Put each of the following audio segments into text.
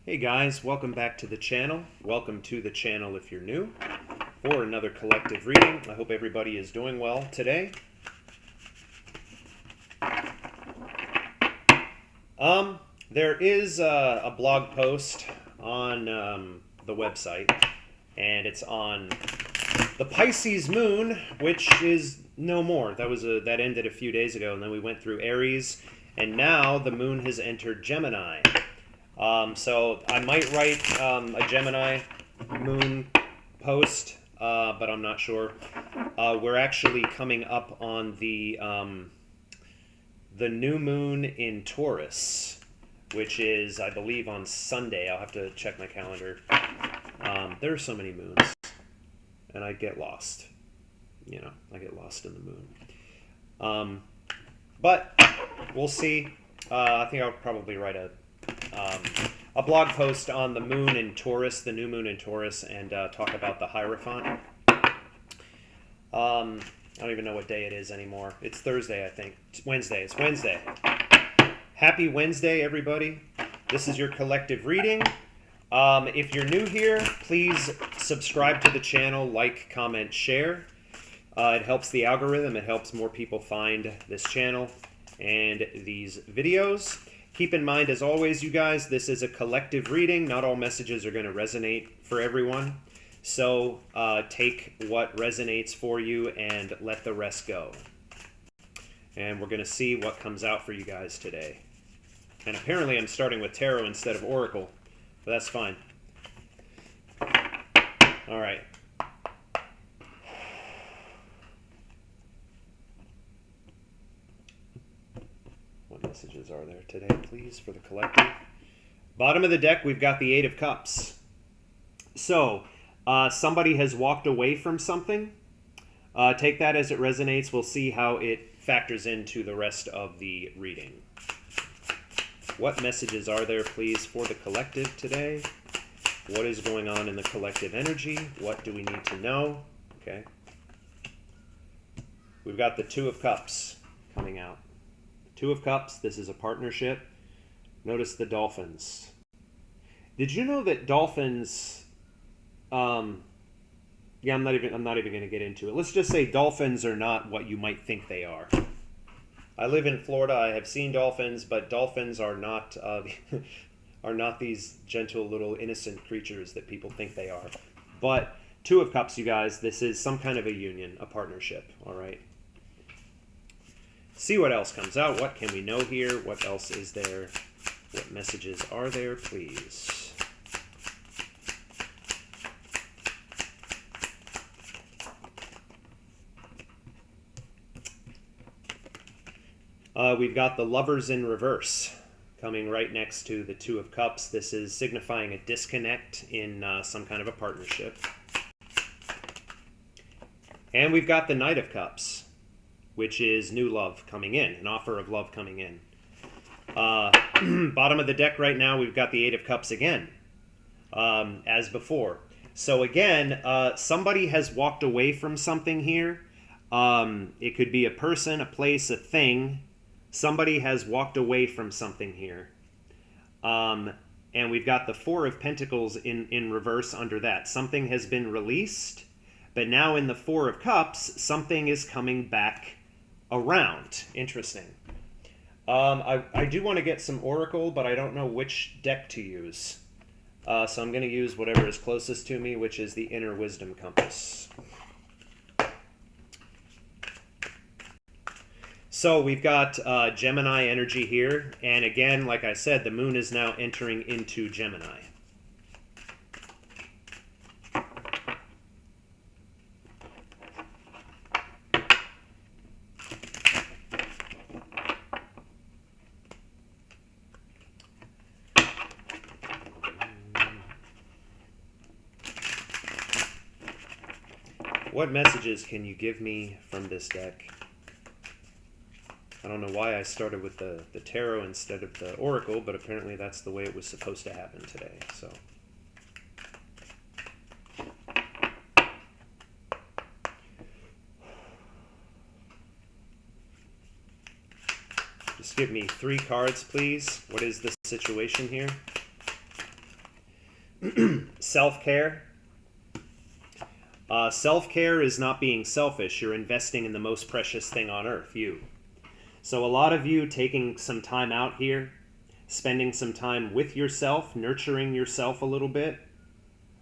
Hey guys, welcome back to the channel. Welcome to the channel if you're new for another collective reading. I hope everybody is doing well today. There is a blog post on the website, and it's on the Pisces moon, which is no more. That ended a few days ago, and then we went through Aries, and now the moon has entered Gemini. So I might write a Gemini moon post, but I'm not sure. We're actually coming up on the new moon in Taurus, which is, I believe, on Sunday. I'll have to check my calendar. There are so many moons, and I get lost. I get lost in the moon. But we'll see. I think I'll probably write a blog post on the moon in Taurus, the new moon in Taurus, and talk about the Hierophant. I don't even know what day it is anymore. It's Thursday, I think. It's Wednesday. It's Wednesday. Happy Wednesday, everybody. This is your collective reading. If you're new here, please subscribe to the channel, like, comment, share. It helps the algorithm. It helps more people find this channel and these videos. Keep in mind, as always, you guys, this is a collective reading. Not all messages are going to resonate for everyone. So take what resonates for you and let the rest go. And we're going to see what comes out for you guys today. And apparently I'm starting with tarot instead of oracle, but that's fine. All right. What messages are there today, please, for the collective? Bottom of the deck, we've got the Eight of Cups. So, somebody has walked away from something. Take that as it resonates. We'll see how it factors into the rest of the reading. What messages are there, please, for the collective today? What is going on in the collective energy? What do we need to know? Okay. We've got the Two of Cups coming out. Two of Cups, this is a partnership. Notice the dolphins. Did you know that dolphins, I'm not even going to get into it. Let's just say dolphins are not what you might think they are. I live in Florida. I have seen dolphins, but dolphins are not are not these gentle little innocent creatures that people think they are. But Two of Cups, you guys, this is some kind of a union, a partnership, all right? See what else comes out. What can we know here? What else is there? What messages are there, please? We've got the Lovers in reverse coming right next to the Two of Cups. This is signifying a disconnect in some kind of a partnership. And we've got the Knight of Cups, which is new love coming in, an offer of love coming in. Bottom of the deck right now, we've got the Eight of Cups again, as before. So again, somebody has walked away from something here. It could be a person, a place, a thing. Somebody has walked away from something here. And we've got the Four of Pentacles in reverse under that. Something has been released, but now in the Four of Cups, something is coming back around. Interesting. I do want to get some oracle, but I don't know which deck to use. So I'm going to use whatever is closest to me, which is the Inner Wisdom Compass. So we've got Gemini energy here. And again, like I said, the moon is now entering into Gemini. What messages can you give me from this deck? I don't know why I started with the tarot instead of the oracle, but apparently that's the way it was supposed to happen today. So, just give me 3 cards, please. What is the situation here? Self-care. Self-care is not being selfish. You're investing in the most precious thing on earth, you. So a lot of you taking some time out here, spending some time with yourself, nurturing yourself a little bit.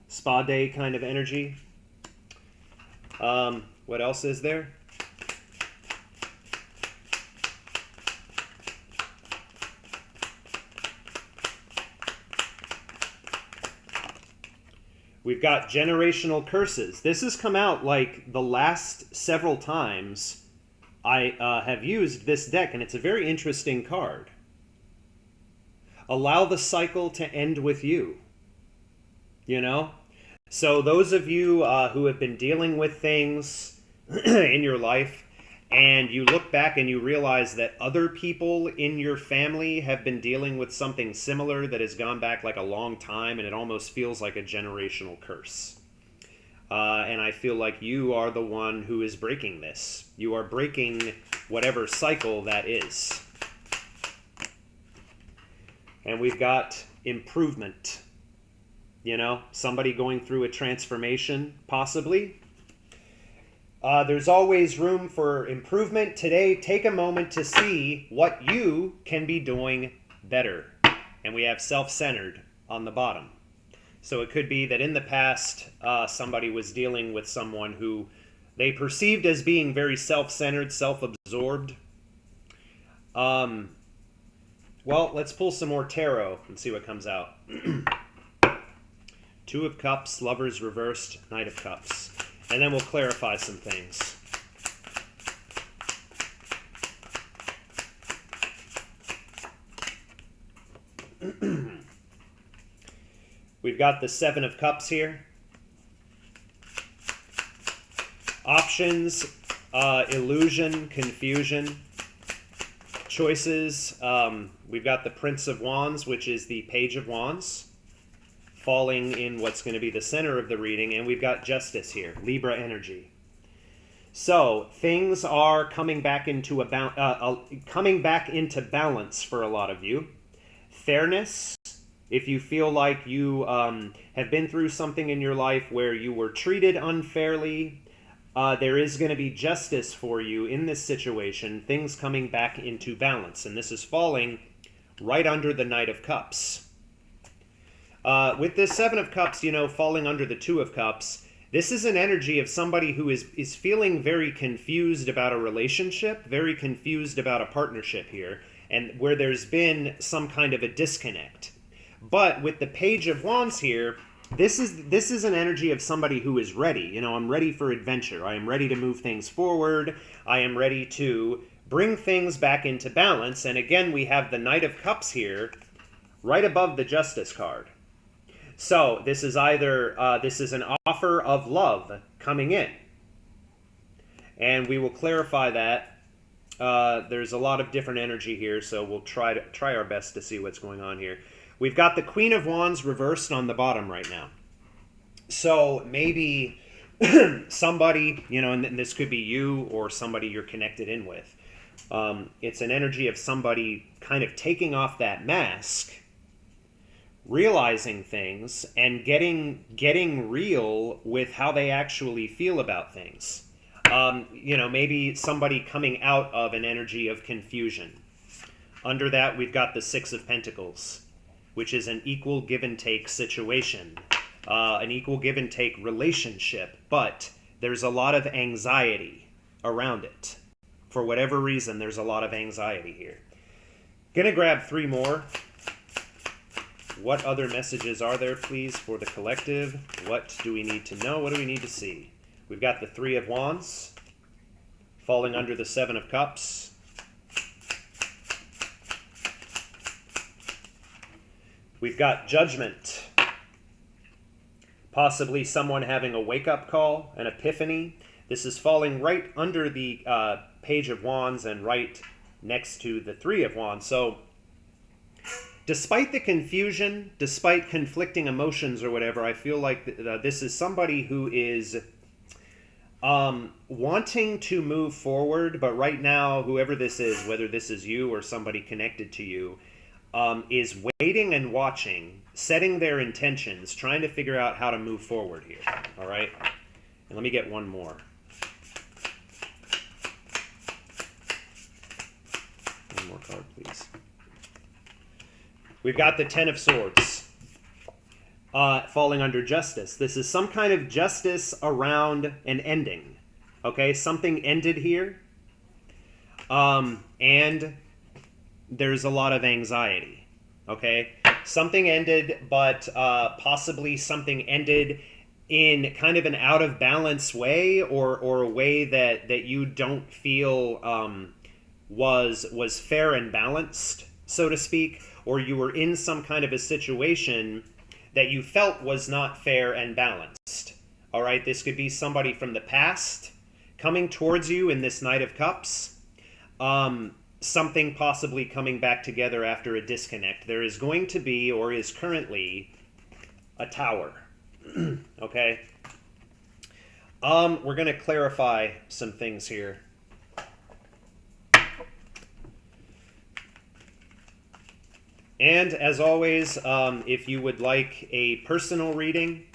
Spa day kind of energy. What else is there? We've got generational curses. This has come out like the last several times I have used this deck, and it's a very interesting card. Allow the cycle to end with you. You know? So those of you who have been dealing with things in your life, and you look back and you realize that other people in your family have been dealing with something similar that has gone back like a long time, and it almost feels like a generational curse. And I feel like you are the one who is breaking this. You are breaking whatever cycle that is. And we've got improvement. You know, somebody going through a transformation, possibly. There's always room for improvement. Today, take a moment to see what you can be doing better. And we have self-centered on the bottom. So it could be that in the past, somebody was dealing with someone who they perceived as being very self-centered, self-absorbed. Well, let's pull some more tarot and see what comes out. Two of Cups, Lovers reversed, Knight of Cups. And then we'll clarify some things. We've got the Seven of Cups here. Options, illusion, confusion, choices. We've got the Prince of Wands, which is the Page of Wands, falling in what's going to be the center of the reading, and we've got Justice here, Libra energy. So things are coming back into balance for a lot of you. Fairness. If you feel like you have been through something in your life where you were treated unfairly, there is going to be justice for you in this situation. Things coming back into balance, and this is falling right under the Knight of Cups. With this Seven of Cups, you know, falling under the Two of Cups, this is an energy of somebody who is feeling very confused about a relationship, very confused about a partnership here, and where there's been some kind of a disconnect. But with the Page of Wands here, this is an energy of somebody who is ready. You know, I'm ready for adventure. I am ready to move things forward. I am ready to bring things back into balance. And again, we have the Knight of Cups here, right above the Justice card. So this is either this is an offer of love coming in, and we will clarify that. There's a lot of different energy here, so we'll try our best to see what's going on here. We've got the Queen of Wands reversed on the bottom right now. So maybe somebody, you know, and this could be you or somebody you're connected in with. It's an energy of somebody kind of taking off that mask, realizing things, and getting real with how they actually feel about things. You know, maybe somebody coming out of an energy of confusion. Under that, we've got the Six of Pentacles, which is an equal give and take situation, an equal give and take relationship, but there's a lot of anxiety around it. For whatever reason, there's a lot of anxiety here. Gonna grab three more. What other messages are there, please, for the collective? What do we need to know? What do we need to see? We've got the Three of Wands falling under the Seven of Cups. We've got Judgment. Possibly someone having a wake-up call, an epiphany. This is falling right under the Page of Wands and right next to the Three of Wands. So despite the confusion, despite conflicting emotions or whatever, I feel like this is somebody who is wanting to move forward, but right now, whoever this is, whether this is you or somebody connected to you, is waiting and watching, setting their intentions, trying to figure out how to move forward here. All right? And let me get one more. One more card, please. We've got the Ten of Swords falling under justice. This is some kind of justice around an ending. Okay? Something ended here. And there's a lot of anxiety. Okay? Something ended, but possibly something ended in kind of an out of balance way, or a way that you don't feel was fair and balanced, so to speak, or you were in some kind of a situation that you felt was not fair and balanced. All right, this could be somebody from the past coming towards you in this Knight of Cups. Something possibly coming back together after a disconnect. There is going to be, or is currently, a tower. Okay? We're going to clarify some things here. And as always, if you would like a personal reading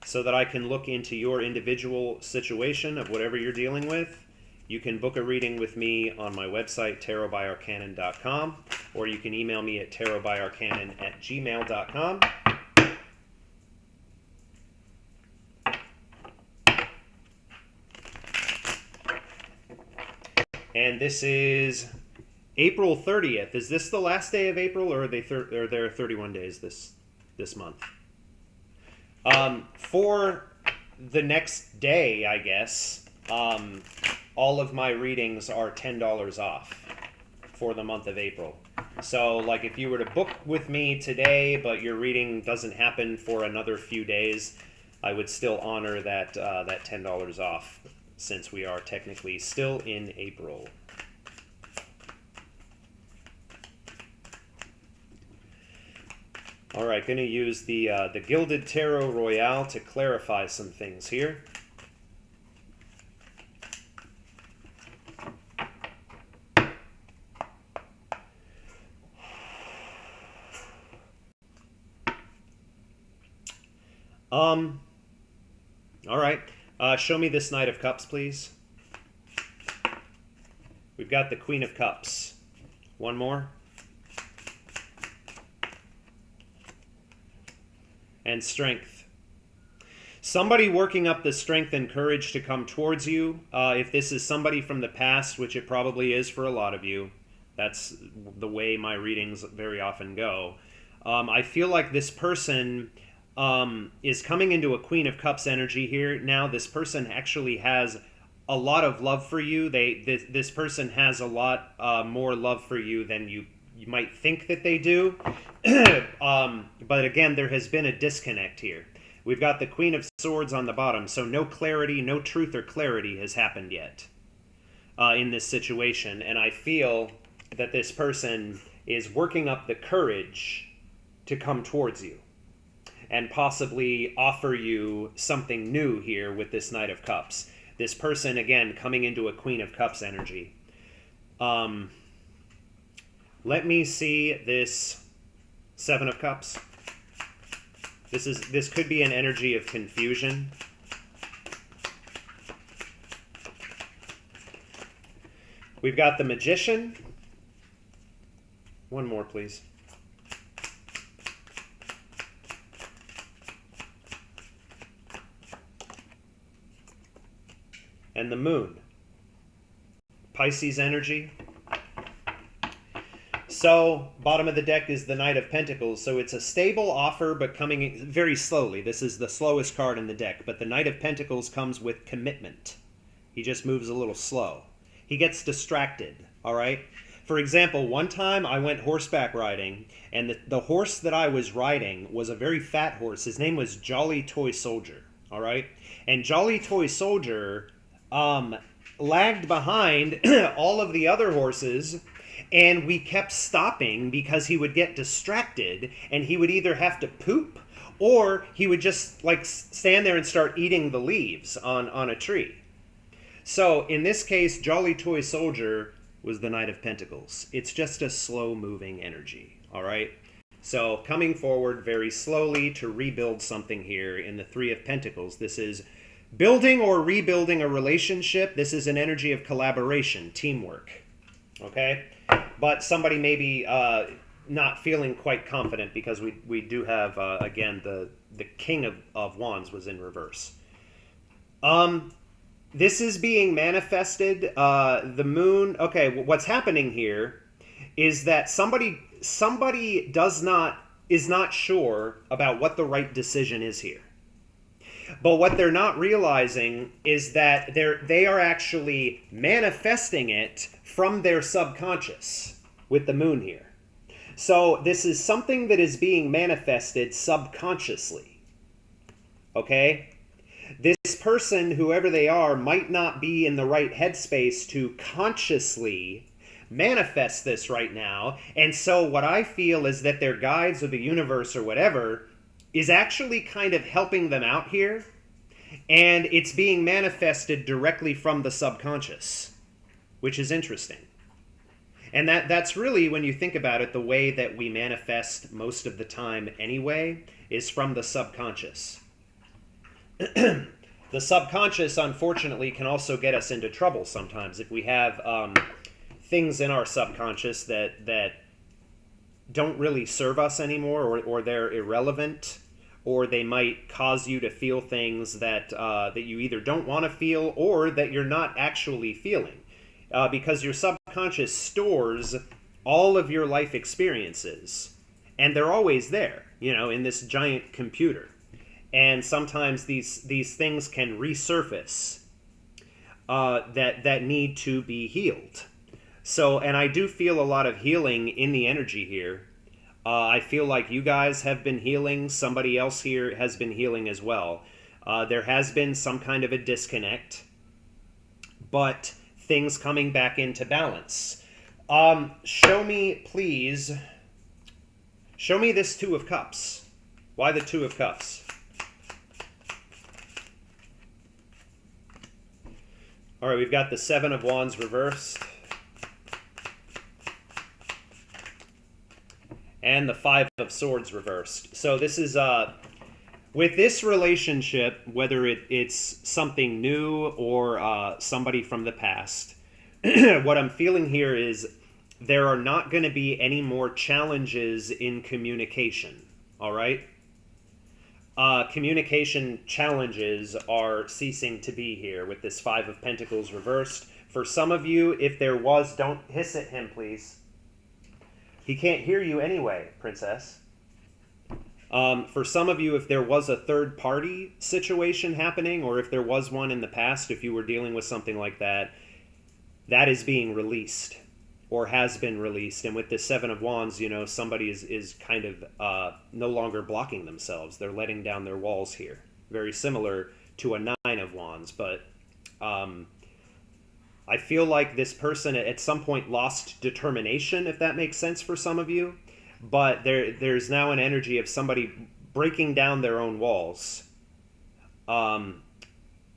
so that I can look into your individual situation of whatever you're dealing with, you can book a reading with me on my website, tarotbyarcanon.com, or you can email me at tarotbyarcanon@gmail.com. And this is April 30th. Is this the last day of April, or are there 31 days this month? For the next day, I guess, all of my readings are $10 off for the month of April. So, like, if you were to book with me today, but your reading doesn't happen for another few days, I would still honor that $10 off, since we are technically still in April. All right, going to use the Gilded Tarot Royale to clarify some things here. All right. Show me this Knight of Cups, please. We've got the Queen of Cups. One more. And strength. Somebody working up the strength and courage to come towards you. If this is somebody from the past, which it probably is for a lot of you, that's the way my readings very often go. I feel like this person is coming into a Queen of Cups energy here. Now, this person actually has a lot of love for you. This person has a lot more love for you than you might think that they do. But again, there has been a disconnect here. We've got the Queen of Swords on the bottom, so no clarity, no truth or clarity has happened yet in this situation. And I feel that this person is working up the courage to come towards you and possibly offer you something new here with this Knight of Cups. This person, again, coming into a Queen of Cups energy. Let me see this Seven of Cups. This could be an energy of confusion. We've got the Magician. One more, please. And the Moon. Pisces energy. So, bottom of the deck is the Knight of Pentacles. So it's a stable offer, but coming very slowly. This is the slowest card in the deck. But the Knight of Pentacles comes with commitment. He just moves a little slow. He gets distracted, all right? For example, one time I went horseback riding, and the horse that I was riding was a very fat horse. His name was Jolly Toy Soldier, all right? And Jolly Toy Soldier lagged behind all of the other horses, and we kept stopping because he would get distracted, and he would either have to poop or he would just like stand there and start eating the leaves on a tree. So in this case, Jolly Toy Soldier was the Knight of Pentacles. It's just a slow moving energy. all right? So coming forward very slowly to rebuild something here in the Three of Pentacles. This is building or rebuilding a relationship. This is an energy of collaboration, teamwork, okay? But somebody may be not feeling quite confident because we do have, again, the King of Wands was in reverse. This is being manifested. The moon. Okay, what's happening here is that somebody is not sure about what the right decision is here. But what they're not realizing is that they are actually manifesting it from their subconscious with the moon here. So this is something that is being manifested subconsciously. Okay? This person, whoever they are, might not be in the right headspace to consciously manifest this right now. And so what I feel is that their guides or the universe or whatever is actually kind of helping them out here. And it's being manifested directly from the subconscious, which is interesting. And that's really, when you think about it, the way that we manifest most of the time anyway, is from the subconscious. The subconscious, unfortunately, can also get us into trouble sometimes if we have things in our subconscious that don't really serve us anymore, or they're irrelevant, or they might cause you to feel things that you either don't want to feel or that you're not actually feeling. Because your subconscious stores all of your life experiences, and they're always there, in this giant computer. And sometimes these things can resurface that need to be healed. So, and I do feel a lot of healing in the energy here. I feel like you guys have been healing. Somebody else here has been healing as well. There has been some kind of a disconnect, but things coming back into balance. Show me, please. Show me this Two of Cups. Why the Two of Cups? All right, we've got the Seven of Wands reversed. And the Five of Swords reversed. So this is, with this relationship, whether it's something new or somebody from the past, what I'm feeling here is there are not going to be any more challenges in communication, all right? Communication challenges are ceasing to be here with this Five of Pentacles reversed. For some of you, if there was, don't hiss at him, please. He can't hear you anyway, princess. For some of you, if there was a third party situation happening, or if there was one in the past, if you were dealing with something like that, that is being released or has been released. And with the Seven of Wands, somebody is kind of no longer blocking themselves. They're letting down their walls here. Very similar to a Nine of Wands. But I feel like this person at some point lost determination, if that makes sense for some of you. But there's now an energy of somebody breaking down their own walls. And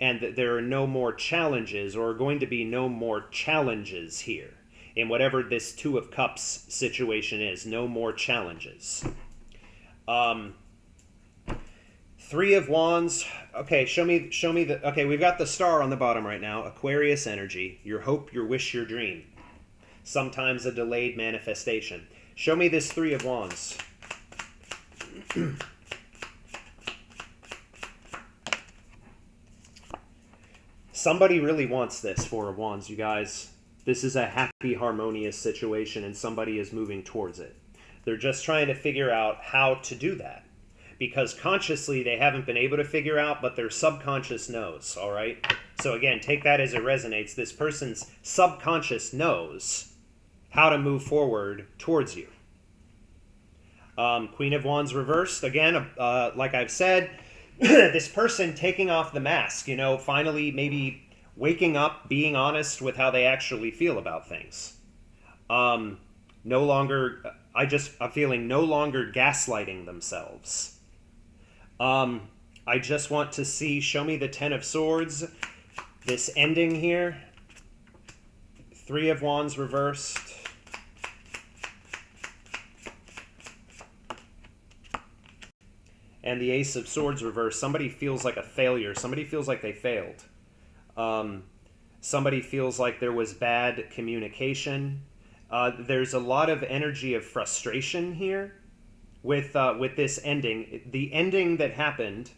there are no more challenges, or are going to be no more challenges here. In whatever this Two of Cups situation is, no more challenges. Three of Wands. Okay, show me the... Okay, we've got the star on the bottom right now. Aquarius energy. Your hope, your wish, your dream. Sometimes a delayed manifestation. Show me this Three of Wands. Somebody really wants this Four of Wands, you guys. This is a happy, harmonious situation, and somebody is moving towards it. They're just trying to figure out how to do that. Because consciously, they haven't been able to figure out, but their subconscious knows, all right? So again, take that as it resonates. This person's subconscious knows how to move forward towards you. Queen of Wands reversed. Again, like I've said, this person taking off the mask, finally maybe waking up, being honest with how they actually feel about things. No longer, I'm feeling no longer gaslighting themselves. I just want to see, show me the Ten of Swords, this ending here. Three of Wands reversed. and the Ace of Swords reversed, somebody feels like a failure. Somebody feels like they failed. Somebody feels like there was bad communication. There's a lot of energy of frustration here with this ending. The ending that happened,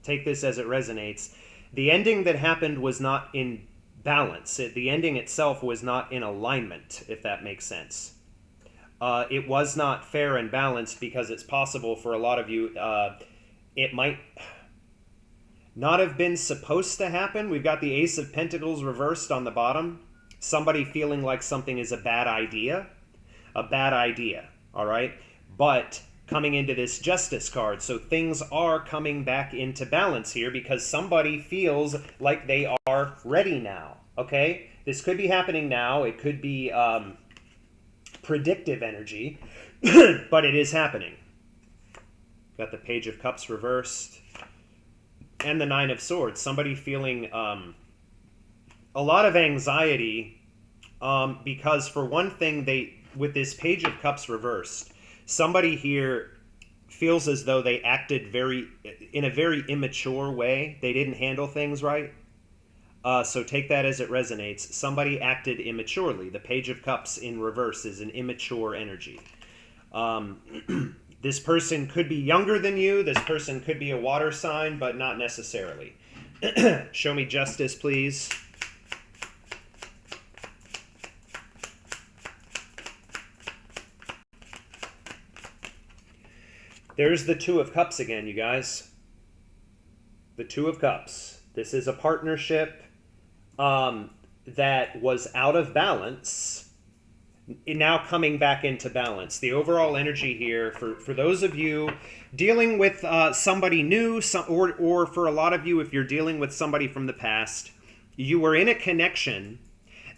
take this as it resonates, the ending that happened was not in balance. The ending itself was not in alignment, if that makes sense. It was not fair and balanced because it's possible for a lot of you, it might not have been supposed to happen. We've got the Ace of Pentacles reversed on the bottom. Somebody feeling like something is a bad idea. A bad idea, all right? But coming into this Justice card, so things are coming back into balance here because somebody feels like they are ready now, okay? This could be happening now. It could be predictive energy, but it is happening. Got the Page of Cups reversed and the Nine of Swords. Somebody feeling a lot of anxiety because for one thing, with this Page of Cups reversed, somebody here feels as though they acted in a very immature way. They didn't handle things right. So take that as it resonates. Somebody acted immaturely. The Page of Cups in reverse is an immature energy. This person could be younger than you. This person could be a water sign, but not necessarily. Show me justice, please. There's the Two of Cups again, you guys. The Two of Cups. This is a partnership that was out of balance, now coming back into balance. The overall energy here, for those of you dealing with somebody new, or for a lot of you, if you're dealing with somebody from the past, you were in a connection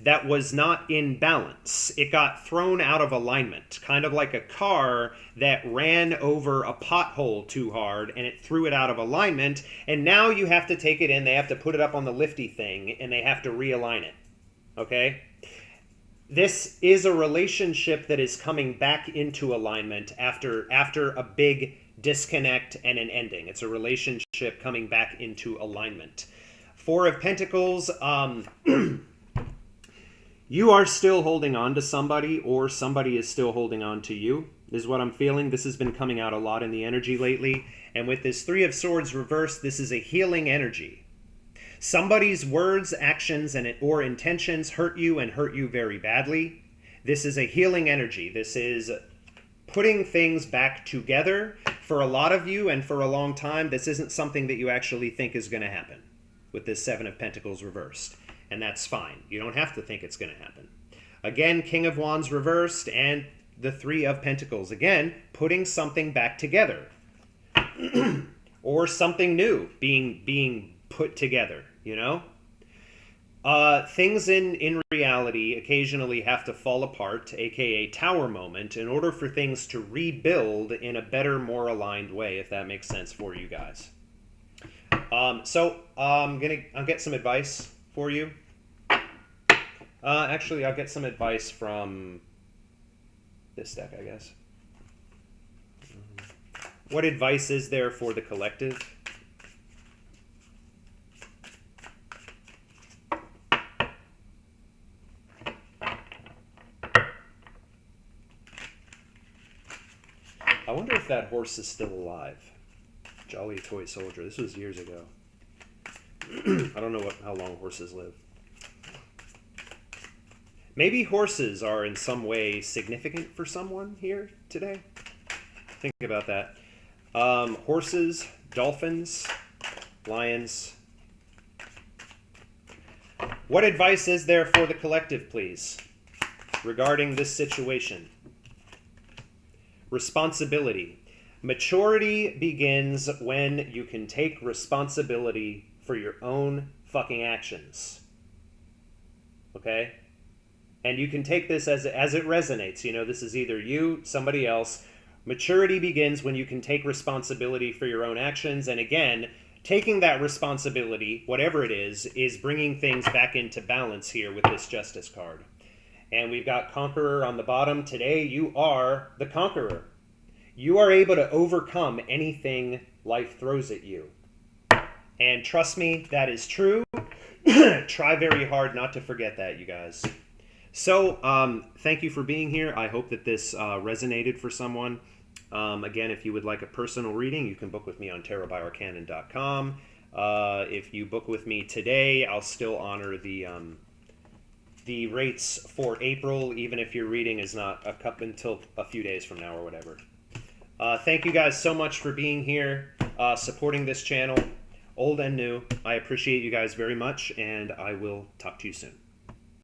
that was not in balance. It got thrown out of alignment, kind of like a car that ran over a pothole too hard and it threw it out of alignment, and now you have to take it in, they have to put it up on the lifty thing, and they have to realign it, okay? This is a relationship that is coming back into alignment after a big disconnect and an ending. It's a relationship coming back into alignment. Four of Pentacles, you are still holding on to somebody, or somebody is still holding on to you, is what I'm feeling. This has been coming out a lot in the energy lately. And with this Three of Swords reversed, this is a healing energy. Somebody's words, actions, or intentions hurt you and hurt you very badly. This is a healing energy. This is putting things back together. For a lot of you and for a long time, this isn't something that you actually think is going to happen with this Seven of Pentacles reversed. And that's fine. You don't have to think it's going to happen. Again, King of Wands reversed and the Three of Pentacles. Again, putting something back together. Or something new being put together, you know? Things in reality occasionally have to fall apart, aka tower moment, in order for things to rebuild in a better, more aligned way, if that makes sense for you guys. So I'll get some advice for you. Actually, I'll get some advice from this deck, I guess. What advice is there for the collective? I wonder if that horse is still alive. Jolly Toy Soldier. This was years ago. I don't know how long horses live. Maybe horses are in some way significant for someone here today. Think about that. Horses, dolphins, lions. What advice is there for the collective, please, regarding this situation? Responsibility. Maturity begins when you can take responsibility for your own fucking actions. Okay? And you can take this as it resonates. You know, this is either you, somebody else. Maturity begins when you can take responsibility for your own actions. And again, taking that responsibility, whatever it is bringing things back into balance here with this Justice card. And we've got Conqueror on the bottom. Today, you are the Conqueror. You are able to overcome anything life throws at you. And trust me, that is true. Try very hard not to forget that, you guys. So, thank you for being here. I hope that this resonated for someone. Again, if you would like a personal reading, you can book with me on tarotbyarcanon.com. If you book with me today, I'll still honor the rates for April, even if your reading is not up until a few days from now or whatever. Thank you guys so much for being here, supporting this channel, old and new. I appreciate you guys very much, and I will talk to you soon.